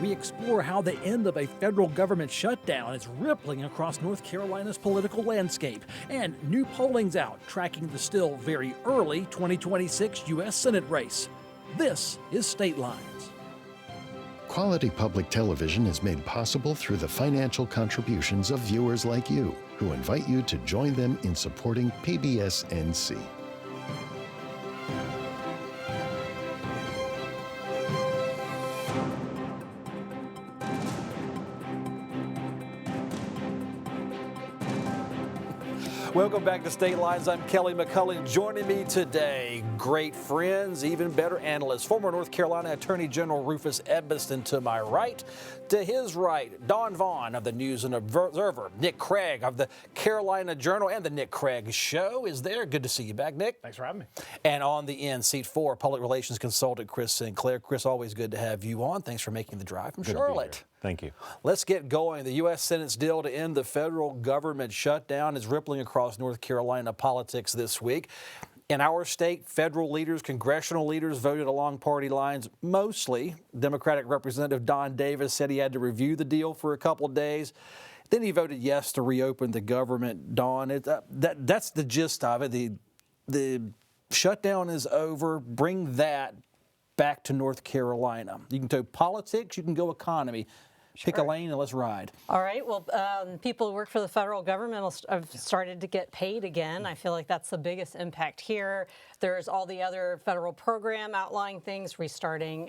we explore how the end of a federal government shutdown is rippling across North Carolina's political landscape, and new polling's out tracking the still very early 2026 U.S. Senate race. This is State Lines. Quality public television is made possible through the financial contributions of viewers like you, who invite you to join them in supporting PBS NC. Welcome back to State Lines. I'm Kelly McCullen. Joining me today, great friends, even better analysts. Former North Carolina Attorney General Rufus Edmisten to my right. To his right, Dawn Vaughan of the News and Observer. Nick Craig of the Carolina Journal and the Nick Craig Show is there. Good to see you back, Nick. Thanks for having me. And on the end, seat 4, Public Relations Consultant Chris Sinclair. Chris, always good to have you on. Thanks for making the drive from Charlotte. Thank you. Let's get going. The U.S. Senate's deal to end the federal government shutdown is rippling across North Carolina politics this week. In our state, federal leaders, congressional leaders voted along party lines mostly. Democratic Representative Don Davis said he had to review the deal for a couple days. Then he voted yes to reopen the government. Don, that's the gist of it. The shutdown is over. Bring that back to North Carolina. You can go politics, you can go economy. Pick a lane and let's ride. All right. Well, people who work for the federal government have started to get paid again. I feel like that's the biggest impact here. There's all the other federal program outlying things, restarting,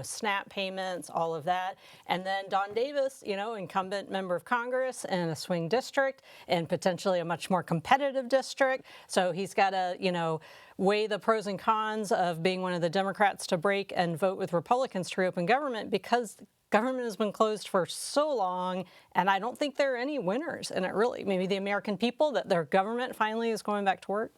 SNAP payments, all of that. And then Don Davis, incumbent member of Congress in a swing district and potentially a much more competitive district. So he's got to, weigh the pros and cons of being one of the Democrats to break and vote with Republicans to reopen government, because government has been closed for so long, and I don't think there are any winners in it, really. Maybe the American people, that their government finally is going back to work.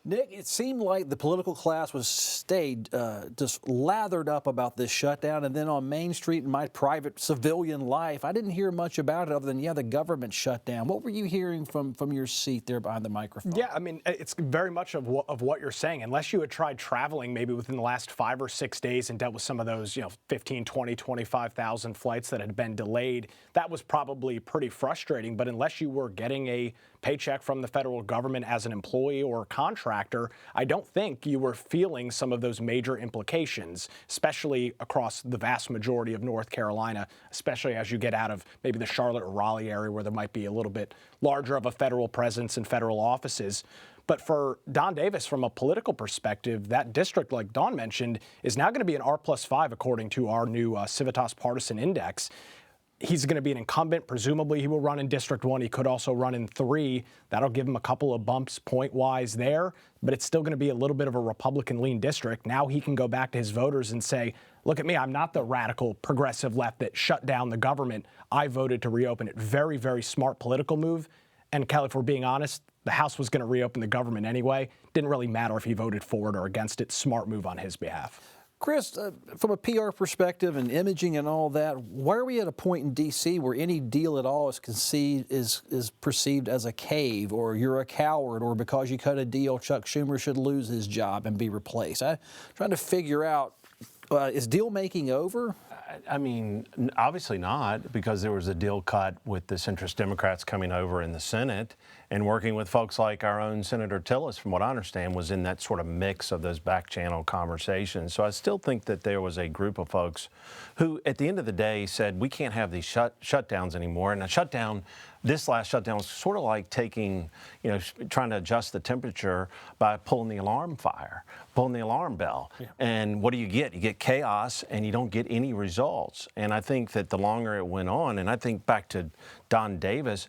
Nick, it seemed like the political class stayed just lathered up about this shutdown, and then on Main Street in my private civilian life, I didn't hear much about it other than, the government shutdown. What were you hearing from your seat there behind the microphone? Yeah, I mean, it's very much of what you're saying. Unless you had tried traveling maybe within the last 5 or 6 days and dealt with some of those, 15, 20, 25,000 flights that had been delayed, that was probably pretty frustrating. But unless you were getting a paycheck from the federal government as an employee or contractor, I don't think you were feeling some of those major implications, especially across the vast majority of North Carolina, especially as you get out of maybe the Charlotte or Raleigh area where there might be a little bit larger of a federal presence and federal offices. But for Don Davis, from a political perspective, that district, like Dawn mentioned, is now going to be an R+5 according to our new Civitas Partisan Index. He's going to be an incumbent. Presumably, he will run in District 1. He could also run in 3. That'll give him a couple of bumps point-wise there, but it's still going to be a little bit of a Republican-lean district. Now he can go back to his voters and say, look at me, I'm not the radical progressive left that shut down the government. I voted to reopen it. Very, very smart political move. And Kelly, if we're being honest, the House was going to reopen the government anyway. Didn't really matter if he voted for it or against it. Smart move on his behalf. Chris, from a PR perspective and imaging and all that, why are we at a point in D.C. where any deal at all is perceived as a cave, or you're a coward, or because you cut a deal, Chuck Schumer should lose his job and be replaced? I'm trying to figure out, is deal making over? I mean, obviously not, because there was a deal cut with the centrist Democrats coming over in the Senate and working with folks like our own Senator Tillis, from what I understand, was in that sort of mix of those back channel conversations. So I still think that there was a group of folks who, at the end of the day, said, we can't have these shutdowns anymore. And a shutdown, this last shutdown, was sort of like taking, trying to adjust the temperature by pulling the alarm bell. Yeah. And what do you get? You get chaos, and you don't get any results. And I think that the longer it went on, and I think back to Don Davis,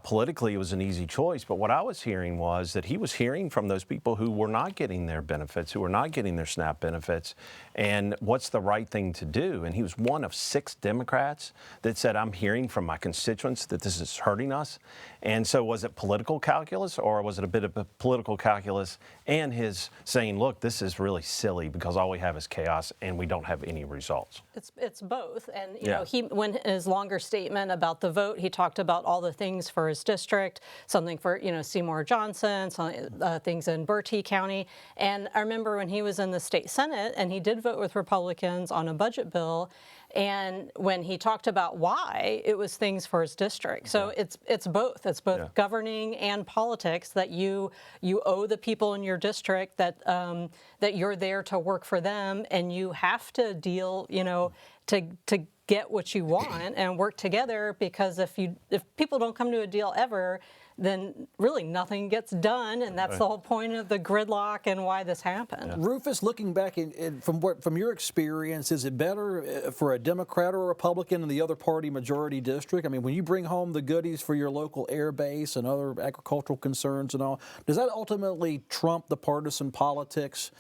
politically it was an easy choice, but what I was hearing was that he was hearing from those people who were not getting their benefits, who were not getting their SNAP benefits, and what's the right thing to do. And he was one of 6 Democrats that said, I'm hearing from my constituents that this is hurting us. And so was it political calculus, or was it a bit of a political calculus and his saying, look, this is really silly because all we have is chaos and we don't have any results? It's both. And, when his longer statement about the vote, he talked about all the things for his district, something for, Seymour Johnson, things in Bertie County. And I remember when he was in the state Senate and he did vote with Republicans on a budget bill, And when he talked about why, it was things for his district. So it's both. It's both governing and politics, that you owe the people in your district that that you're there to work for them, and you have to deal, to get what you want and work together, because if people don't come to a deal ever, then really nothing gets done, and that's the whole point of the gridlock and why this happened. Rufus, looking back from your experience, is it better for a Democrat or a Republican in the other party majority district? I mean, when you bring home the goodies for your local air base and other agricultural concerns and all, does that ultimately trump the partisan politics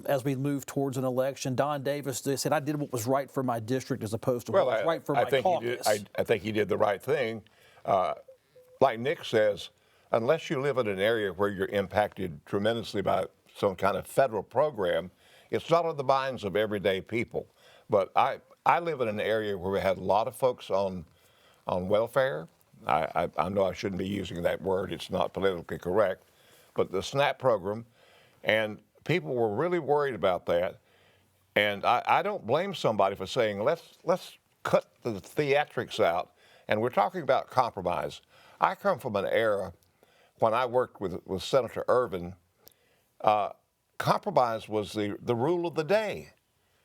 as we move towards an election? Don Davis said, "I did what was right for my district as opposed to what was right for my caucus." I think he did the right thing. Like Nick says, unless you live in an area where you're impacted tremendously by some kind of federal program, it's not on the minds of everyday people. But I live in an area where we had a lot of folks on welfare. I know I shouldn't be using that word. It's not politically correct. But the SNAP program, and people were really worried about that. And I don't blame somebody for saying, let's cut the theatrics out. And we're talking about compromise. I come from an era when I worked with Senator Ervin. Compromise was the rule of the day.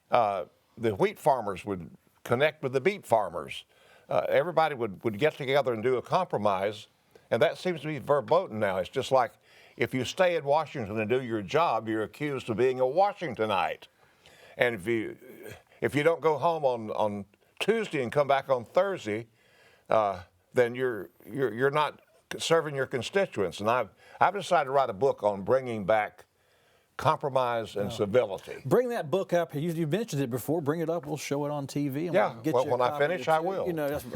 The wheat farmers would connect with the beet farmers. Everybody would get together and do a compromise, and that seems to be verboten now. It's just like if you stay in Washington and do your job, you're accused of being a Washingtonite. And if you don't go home on Tuesday and come back on Thursday, then you're not serving your constituents. And I've decided to write a book on bringing back compromise and civility. Bring that book up. You mentioned it before. Bring it up. We'll show it on TV. And we'll when I finish, I will.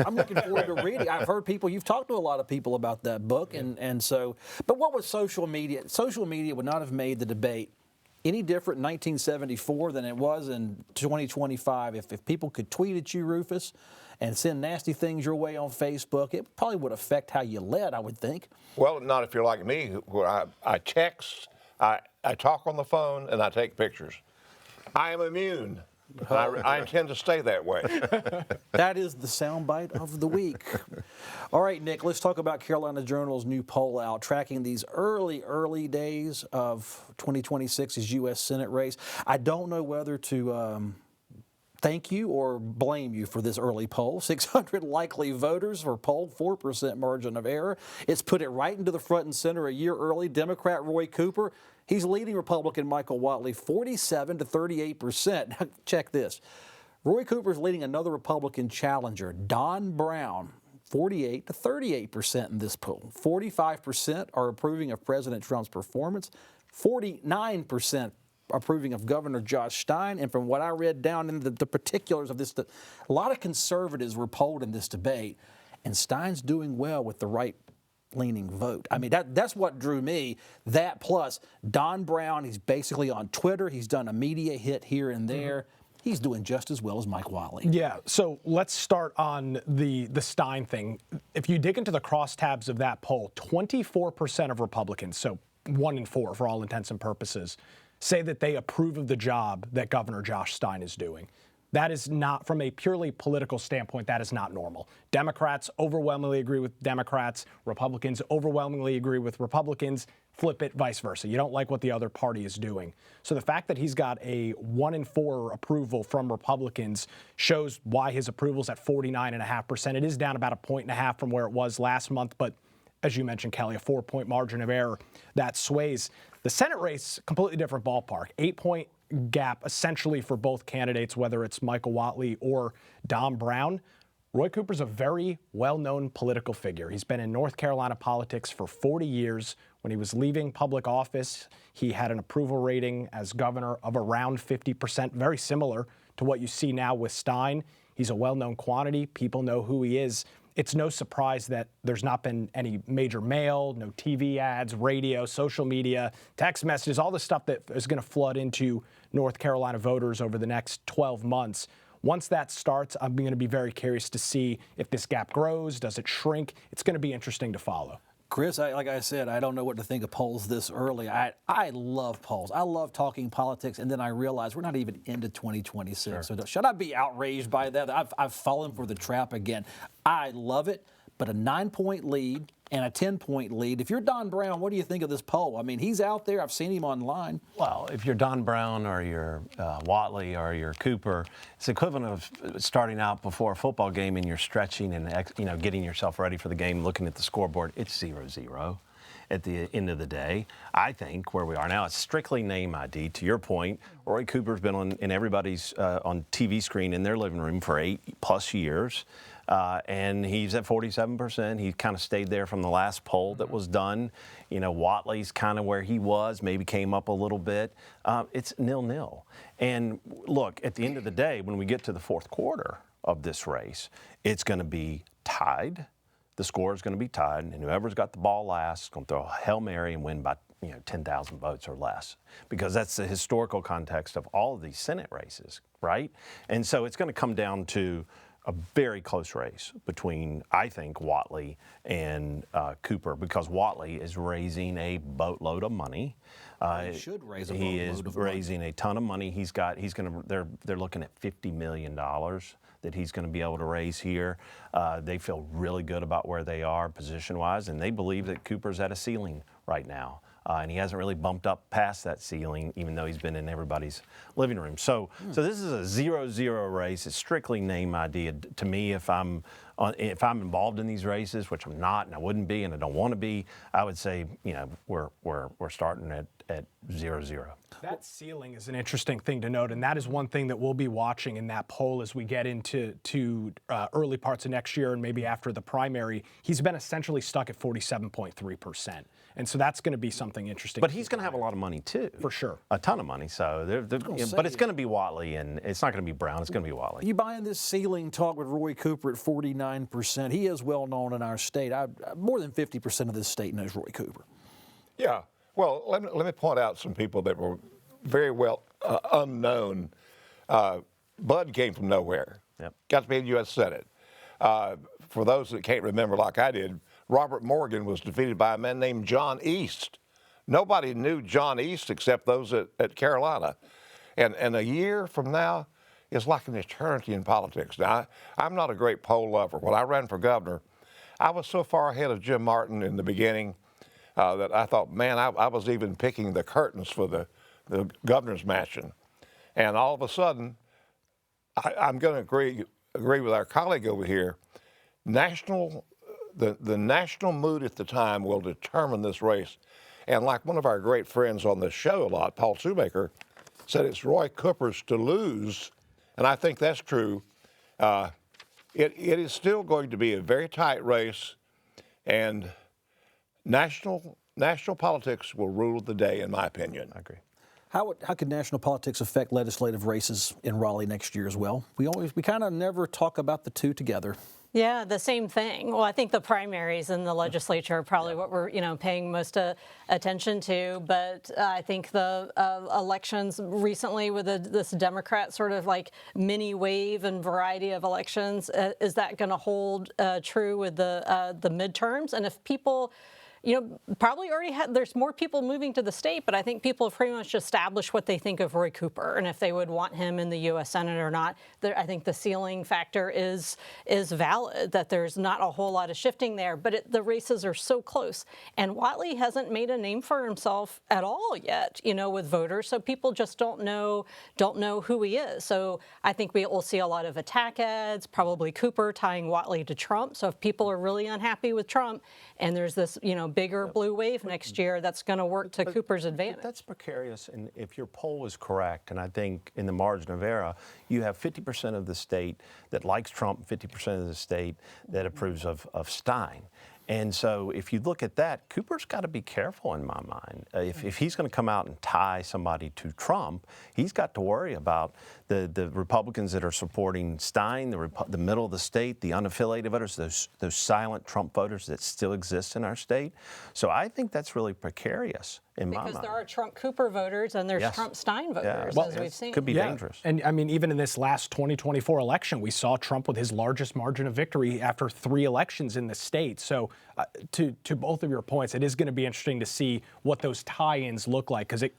I'm looking forward to reading. I've heard you've talked to a lot of people about that book, and so. But what was social media? Social media would not have made the debate any different in 1974 than it was in 2025. If people could tweet at you, Rufus, and send nasty things your way on Facebook, it probably would affect how you led, I would think. Well, not if you're like me, where I text, I talk on the phone, and I take pictures. I am immune. I intend to stay that way. That is the soundbite of the week. All right, Nick, let's talk about Carolina Journal's new poll out, tracking these early days of 2026's U.S. Senate race. I don't know whether to thank you or blame you for this early poll. 600 likely voters were polled, 4% margin of error. It's put it right into the front and center a year early. Democrat Roy Cooper, he's leading Republican Michael Whatley 47 to 38%. Now, check this. Roy Cooper's leading another Republican challenger, Dawn Vaughan, 48 to 38% in this poll. 45% are approving of President Trump's performance. 49% approving of Governor Josh Stein. And from what I read down in the particulars of this, a lot of conservatives were polled in this debate, and Stein's doing well with the right-leaning vote. I mean, that's what drew me. That plus Dawn Vaughan, he's basically on Twitter. He's done a media hit here and there. He's doing just as well as Mike Whatley. Yeah, so let's start on the Stein thing. If you dig into the crosstabs of that poll, 24% of Republicans, so 1 in 4 for all intents and purposes, say that they approve of the job that Governor Josh Stein is doing. That is not, from a purely political standpoint, that is not normal. Democrats overwhelmingly agree with Democrats. Republicans overwhelmingly agree with Republicans. Flip it, vice versa. You don't like what the other party is doing. So the fact that he's got a 1 in 4 approval from Republicans shows why his approval is at 49.5%. It is down about 1.5 points from where it was last month, but as you mentioned, Kelly, a 4-point margin of error that sways. The Senate race, completely different ballpark. 8-point gap essentially for both candidates, whether it's Michael Whatley or Dawn Vaughan. Roy Cooper's a very well-known political figure. He's been in North Carolina politics for 40 years. When he was leaving public office, he had an approval rating as governor of around 50%, very similar to what you see now with Stein. He's a well-known quantity. People know who he is. It's no surprise that there's not been any major mail, no TV ads, radio, social media, text messages, all the stuff that is going to flood into North Carolina voters over the next 12 months. Once that starts, I'm going to be very curious to see if this gap grows. Does it shrink? It's going to be interesting to follow. Chris, like I said, I don't know what to think of polls this early. I love polls. I love talking politics, and then I realize we're not even into 2026. Sure. So should I be outraged by that? I've fallen for the trap again. I love it, but a 9-point lead and a 10-point lead. If you're Don Brown, what do you think of this poll? I mean, he's out there. I've seen him online. Well, if you're Don Brown or you're Whatley or you're Cooper, it's equivalent of starting out before a football game and you're stretching and getting yourself ready for the game, looking at the scoreboard. It's 0-0 at the end of the day. I think where we are now, it's strictly name ID. To your point, Roy Cooper's been in everybody's on TV screen in their living room for 8+ years. And he's at 47%. He kind of stayed there from the last poll that was done. Whatley's kind of where he was, maybe came up a little bit. It's 0-0. And look, at the end of the day, when we get to the fourth quarter of this race, it's going to be tied. The score is going to be tied, and whoever's got the ball last is going to throw a Hail Mary and win by 10,000 votes or less, because that's the historical context of all of these Senate races, right? And so it's going to come down to a very close race between, I think, Whatley and Cooper, because Whatley is raising a boatload of money. He should raise a boatload He is raising a ton of money. They're looking at $50 million that he's going to be able to raise here. They feel really good about where they are position-wise, and they believe that Cooper's at a ceiling right now. And he hasn't really bumped up past that ceiling, even though he's been in everybody's living room. So this is a 0-0 race. It's strictly name ID. To me, if I'm involved in these races, which I'm not, and I wouldn't be, and I don't want to be, I would say, we're starting at 0-0. That ceiling is an interesting thing to note, and that is one thing that we'll be watching in that poll as we get into early parts of next year and maybe after the primary. He's been essentially stuck at 47.3%. And so that's going to be something interesting. But he's going to have a lot of money, too. For sure. A ton of money. So, but it's going to be Whatley, and it's not going to be Brown. It's going to be Whatley. You buying this ceiling talk with Roy Cooper at 49%? He is well known in our state. More than 50% of this state knows Roy Cooper. Yeah. Well, let me point out some people that were very well unknown. Bud came from nowhere. Yep. Got to be in the U.S. Senate. For those that can't remember like I did, Robert Morgan was defeated by a man named John East. Nobody knew John East except those at Carolina. And a year from now is like an eternity in politics. Now, I'm not a great poll lover. When I ran for governor, I was so far ahead of Jim Martin in the beginning that I thought, man, I was even picking the curtains for the governor's mansion. And all of a sudden, I'm going to agree with our colleague over here. The national mood at the time will determine this race. And like one of our great friends on the show a lot, Paul Shoemaker, said it's Roy Cooper's to lose. And I think that's true. It is still going to be a very tight race. And national politics will rule the day, in my opinion. I agree. How could national politics affect legislative races in Raleigh next year as well? We kind of never talk about the two together. Yeah, the same thing. Well, I think the primaries in the legislature are probably what we're, paying most attention to. But I think the elections recently with this Democrat sort of like mini wave and variety of elections, is that going to hold true with the midterms? And if people, probably already there's more people moving to the state, but I think people have pretty much established what they think of Roy Cooper and if they would want him in the U.S. Senate or not. I think the ceiling factor is valid, that there's not a whole lot of shifting there, but the races are so close. And Whatley hasn't made a name for himself at all yet, with voters, so people just don't know who he is. So I think we will see a lot of attack ads, probably Cooper tying Whatley to Trump. So if people are really unhappy with Trump and there's this, bigger blue wave next year, that's going to work to Cooper's advantage. But that's precarious, and if your poll is correct, and I think in the margin of error, you have 50% of the state that likes Trump, 50% of the state that approves of Stein. And so if you look at that, Cooper's got to be careful in my mind. If he's going to come out and tie somebody to Trump, he's got to worry about the Republicans that are supporting Stein, the middle of the state, the unaffiliated voters, those silent Trump voters that still exist in our state. So I think that's really precarious in my Because mind. there are Trump Cooper voters and there's Yes. Trump Stein voters, Well, as we've seen. Could be dangerous. And I mean, even in this last 2024 election, we saw Trump with his largest margin of victory after 3 elections in the state. So to both of your points, it is going to be interesting to see what those tie-ins look like, because it,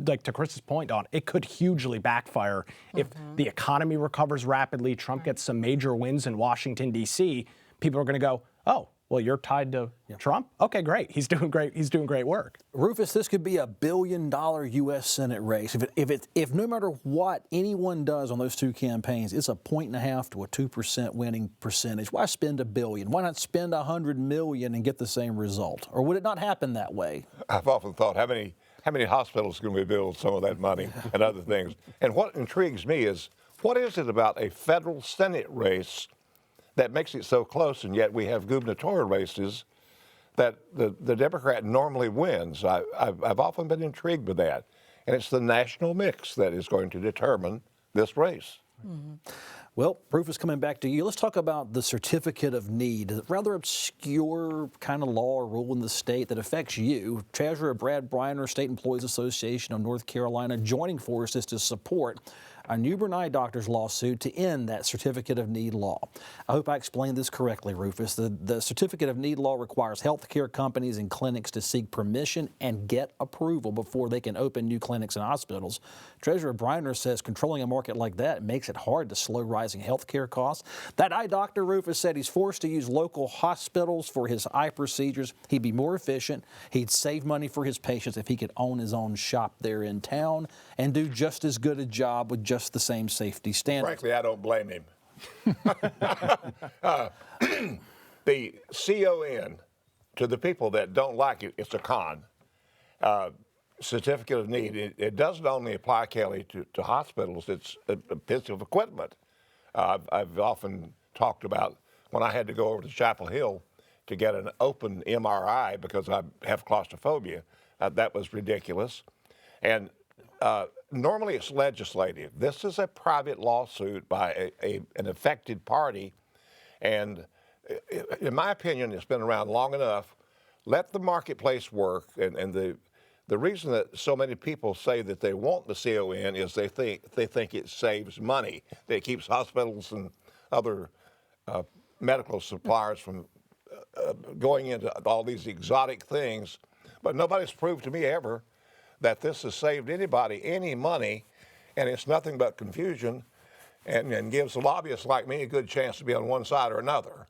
like to Chris's point, Dawn, it could hugely backfire if the economy recovers rapidly, Trump gets some major wins in Washington, D.C., people are going to go, oh, well, you're tied to Trump? Okay, great. He's doing great. He's doing great work. Rufus, this could be a $1 billion U.S. Senate race. If no matter what anyone does on those 2 campaigns, it's a 1.5 to a 2% winning percentage. Why spend $1 billion? Why not spend $100 million and get the same result? Or would it not happen that way? I've often thought, how many hospitals can we build some of that money and other things? And what intrigues me is, what is it about a federal Senate race that makes it so close, and yet we have gubernatorial races that the Democrat normally wins? I've often been intrigued with that. And it's the national mix that is going to determine this race. Well, Rufus, coming back to you, let's talk about the certificate of need. A rather obscure kind of law or rule in the state that affects you. Treasurer Brad Briner, State Employees Association of North Carolina, joining forces to support a newborn eye doctor's lawsuit to end that certificate of need law. I hope I explained this correctly, Rufus. The certificate of need law requires health care companies and clinics to seek permission and get approval before they can open new clinics and hospitals. Treasurer Briner says controlling a market like that makes it hard to slow rising health care costs. That eye doctor, Rufus, said he's forced to use local hospitals for his eye procedures. He'd be more efficient. He'd save money for his patients if he could own his own shop there in town and do just as good a job with just the same safety standards. Frankly, I don't blame him. The CON, to the people that don't like it, it's a con. Certificate of need, it doesn't only apply, Kelly, to hospitals. It's a piece of equipment. I've often talked about when I had to go over to Chapel Hill to get an open MRI because I have claustrophobia. That was ridiculous. And normally it's legislative. This is a private lawsuit by an affected party. And in my opinion, it's been around long enough. Let the marketplace work. And the reason that so many people say that they want the CON is they think it saves money. That it keeps hospitals and other medical suppliers from going into all these exotic things. But nobody's proved to me ever that this has saved anybody any money, and it's nothing but confusion and gives lobbyists like me a good chance to be on one side or another.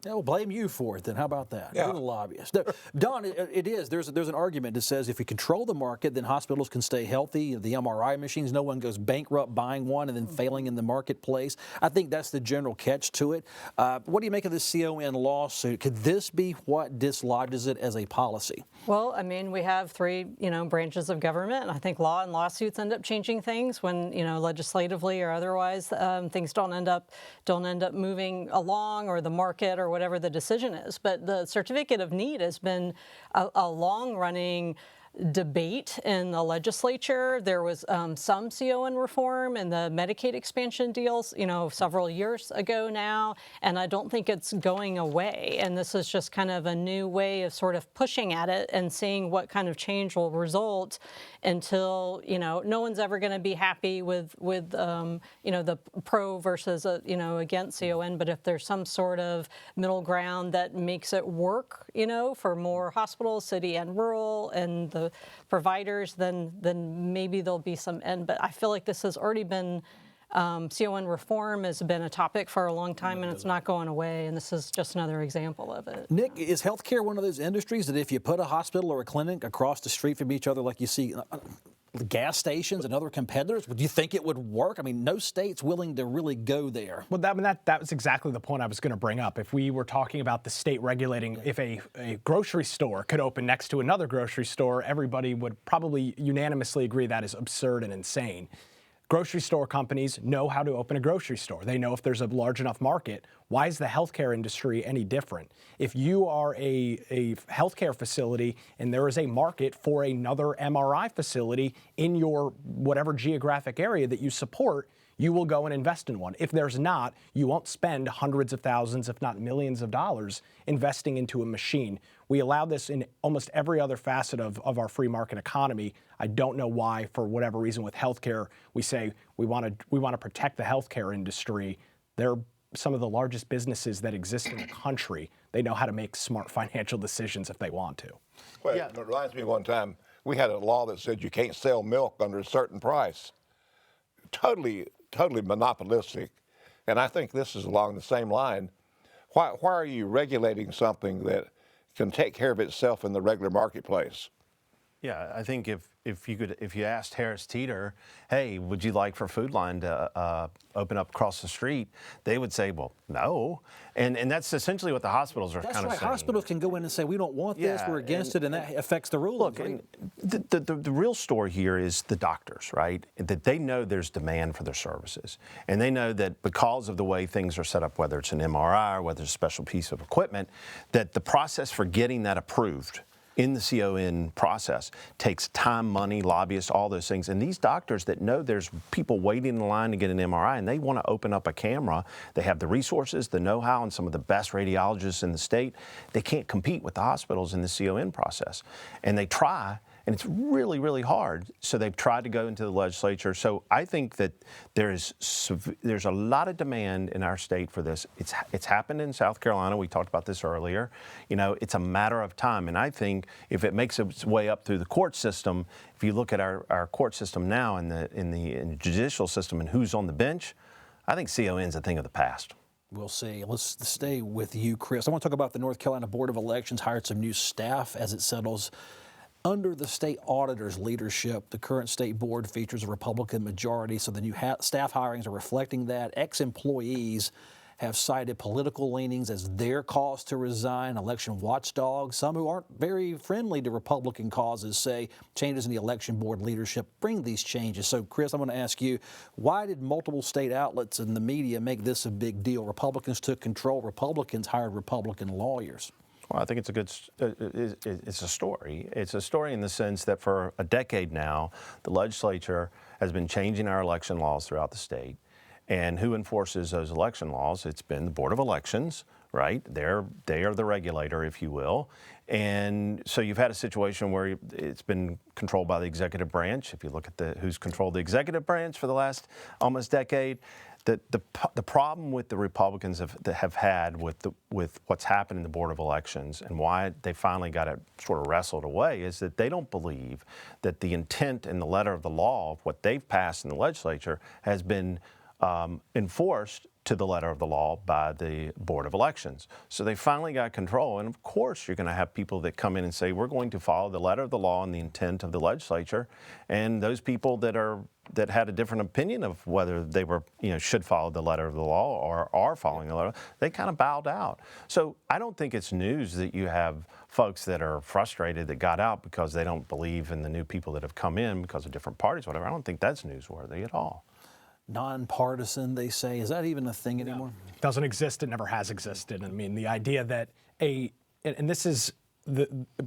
Yeah, we'll blame you for it then. How about that? Yeah. You're the lobbyist. Dawn, it is. There's an argument that says if you control the market, then hospitals can stay healthy. The MRI machines, no one goes bankrupt buying one and then failing in the marketplace. I think that's the general catch to it. What do you make of this CON lawsuit? Could this be what dislodges it as a policy? Well, I mean, we have 3, branches of government, and I think law and lawsuits end up changing things when, legislatively or otherwise, things don't end up moving along, or the market or whatever the decision is. But the certificate of need has been a long-running debate in the legislature. There was some CON reform and the Medicaid expansion deals, several years ago now, and I don't think it's going away. And this is just kind of a new way of sort of pushing at it and seeing what kind of change will result until, no one's ever going to be happy with the pro versus, against CON. But if there's some sort of middle ground that makes it work, for more hospitals, city and rural, and the providers, then maybe there'll be some end. But I feel like this has already been, CON reform has been a topic for a long time, and it's not going away, and this is just another example of it. Nick, is healthcare one of those industries that if you put a hospital or a clinic across the street from each other like you see gas stations and other competitors, do you think it would work? I mean, no state's willing to really go there. Well, that was exactly the point I was going to bring up. If we were talking about the state regulating, if a grocery store could open next to another grocery store, everybody would probably unanimously agree that is absurd and insane. Grocery store companies know how to open a grocery store. They know if there's a large enough market. Why is the healthcare industry any different? If you are a healthcare facility and there is a market for another MRI facility in your whatever geographic area that you support, you will go and invest in one. If there's not, you won't spend hundreds of thousands, if not millions of dollars investing into a machine. We allow this in almost every other facet of our free market economy. I don't know why, for whatever reason, with healthcare, we say we want to protect the healthcare industry. They're some of the largest businesses that exist in the country. They know how to make smart financial decisions if they want to. Well, it reminds me of one time we had a law that said you can't sell milk under a certain price. Totally monopolistic. And I think this is along the same line. Why are you regulating something that can take care of itself in the regular marketplace? Yeah, I think if you asked Harris Teeter, hey, would you like for Food Line to open up across the street? They would say, well, no. And that's essentially what the hospitals are kind of saying. Hospitals can go in and say, we don't want this, we're against it, and that affects the rules. Look, and the real story here is the doctors, right? That they know there's demand for their services. And they know that because of the way things are set up, whether it's an MRI or whether it's a special piece of equipment, that the process for getting that approved in the CON process takes time, money, lobbyists, all those things. And these doctors that know there's people waiting in line to get an MRI and they want to open up a camera, they have the resources, the know-how, and some of the best radiologists in the state, they can't compete with the hospitals in the CON process. And they try, and it's really, really hard. So they've tried to go into the legislature. So I think that there's a lot of demand in our state for this. It's happened in South Carolina. We talked about this earlier. You know, it's a matter of time. And I think if it makes its way up through the court system, if you look at our court system now in the judicial system and who's on the bench, I think CON's a thing of the past. We'll see. Let's stay with you, Chris. I want to talk about the North Carolina Board of Elections hired some new staff as it settles under the state auditor's leadership. The current state board features a Republican majority, so the new staff hirings are reflecting that. Ex-employees have cited political leanings as their cause to resign. Election watchdogs, some who aren't very friendly to Republican causes, say changes in the election board leadership bring these changes. So, Chris, I'm going to ask you, why did multiple state outlets and the media make this a big deal? Republicans took control. Republicans hired Republican lawyers. Well, I think it's a good, it's a story. It's a story in the sense that for a decade now, the legislature has been changing our election laws throughout the state. And who enforces those election laws? It's been the Board of Elections, right? They are the regulator, if you will. And so you've had a situation where it's been controlled by the executive branch. If you look at who's controlled the executive branch for the last almost decade, the problem with the Republicans have had with what's happened in the Board of Elections and why they finally got it sort of wrestled away is that they don't believe that the intent and the letter of the law of what they've passed in the legislature has been enforced to the letter of the law by the Board of Elections. So they finally got control. And of course, you're going to have people that come in and say, we're going to follow the letter of the law and the intent of the legislature. And those people that had a different opinion of whether they were, should follow the letter of the law or are following the letter, they kind of bowed out. So I don't think it's news that you have folks that are frustrated that got out because they don't believe in the new people that have come in because of different parties, whatever. I don't think that's newsworthy at all. Nonpartisan, they say. Is that even a thing anymore? It doesn't exist. It never has existed. I mean, the idea that and this is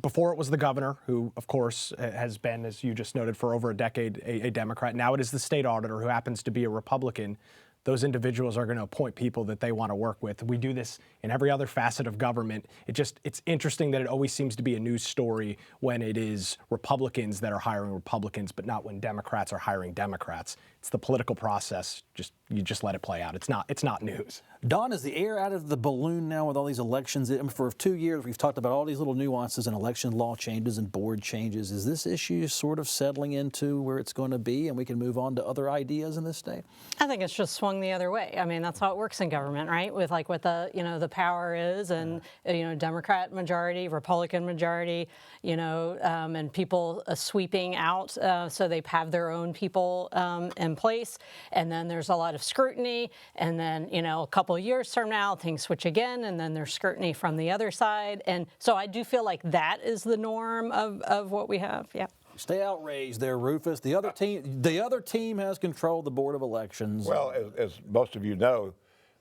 before it was the governor, who, of course, has been, as you just noted, for over a decade, a Democrat. Now it is the state auditor, who happens to be a Republican. Those individuals are going to appoint people that they want to work with. We do this in every other facet of government. It's interesting that it always seems to be a news story when it is Republicans that are hiring Republicans, but not when Democrats are hiring Democrats. It's the political process. You just let it play out. It's not news. Dawn, is the air out of the balloon now with all these elections? For 2 years, we've talked about all these little nuances and election law changes and board changes. Is this issue sort of settling into where it's going to be and we can move on to other ideas in this state? I think it's just swung the other way. I mean, that's how it works in government, right? With like what the power is, and Democrat majority, Republican majority, and people sweeping out, so they have their own people in place, and then there's a lot of scrutiny, and then a couple of years from now things switch again, and then there's scrutiny from the other side, and so I do feel like that is the norm of what we have. Yeah. Stay outraged there, Rufus. The other team has control of the Board of Elections. Well, as most of you know,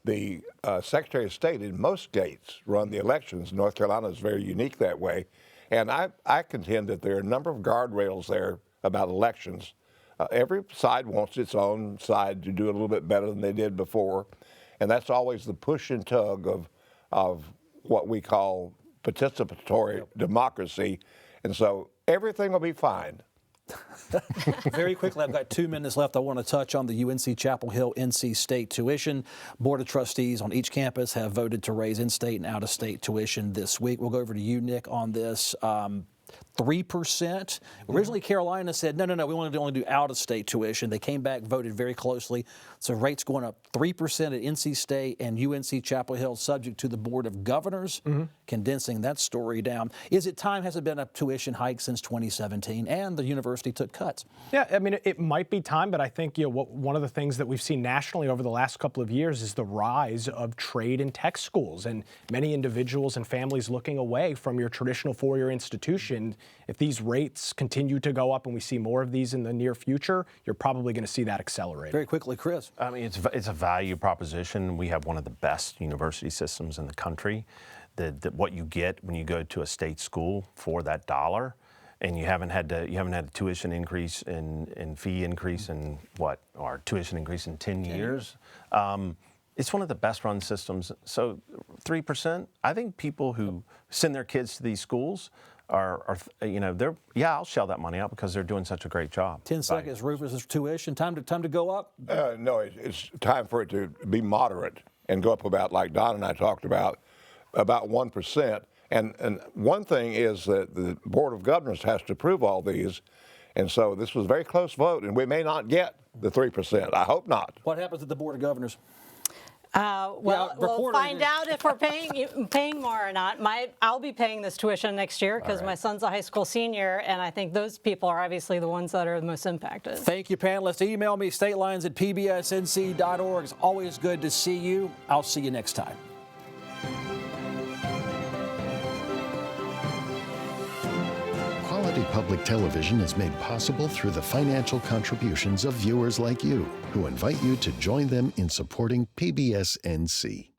the Secretary of State in most states run the elections. North Carolina is very unique that way. And I contend that there are a number of guardrails there about elections every side wants its own side to do a little bit better than they did before. And that's always the push and tug of what we call participatory democracy. And so everything will be fine. Very quickly, I've got 2 minutes left. I want to touch on the UNC Chapel Hill NC State tuition. Board of Trustees on each campus have voted to raise in-state and out-of-state tuition this week. We'll go over to you, Nick, on this. 3%. Originally, Carolina said, no, we wanted to only do out-of-state tuition. They came back, voted very closely. So rates going up 3% at NC State and UNC Chapel Hill, subject to the Board of Governors, condensing that story down. Is it time? Has it been a tuition hike since 2017? And the university took cuts. Yeah, I mean, it might be time, but I think one of the things that we've seen nationally over the last couple of years is the rise of trade and tech schools, and many individuals and families looking away from your traditional four-year institution. If these rates continue to go up and we see more of these in the near future, you're probably going to see that accelerate. Very quickly, Chris. I mean, it's a value proposition. We have one of the best university systems in the country. What you get when you go to a state school for that dollar, and you haven't had a tuition increase in fee increase in or tuition increase in 10 years. It's one of the best run systems. So 3%, I think people who send their kids to these schools I'll shell that money out because they're doing such a great job. 10 seconds, Rufus, is tuition. Time to go up? No, it's time for it to be moderate and go up about, like Don and I talked about 1%. And one thing is that the Board of Governors has to approve all these. And so this was a very close vote, and we may not get the 3%. I hope not. What happens at the Board of Governors? We'll find out if we're paying more or not. I'll be paying this tuition next year because my son's a high school senior, and I think those people are obviously the ones that are the most impacted. Thank you, panelists. Email me, statelines@pbsnc.org. It's always good to see you. I'll see you next time. Quality public television is made possible through the financial contributions of viewers like you, who invite you to join them in supporting PBS NC.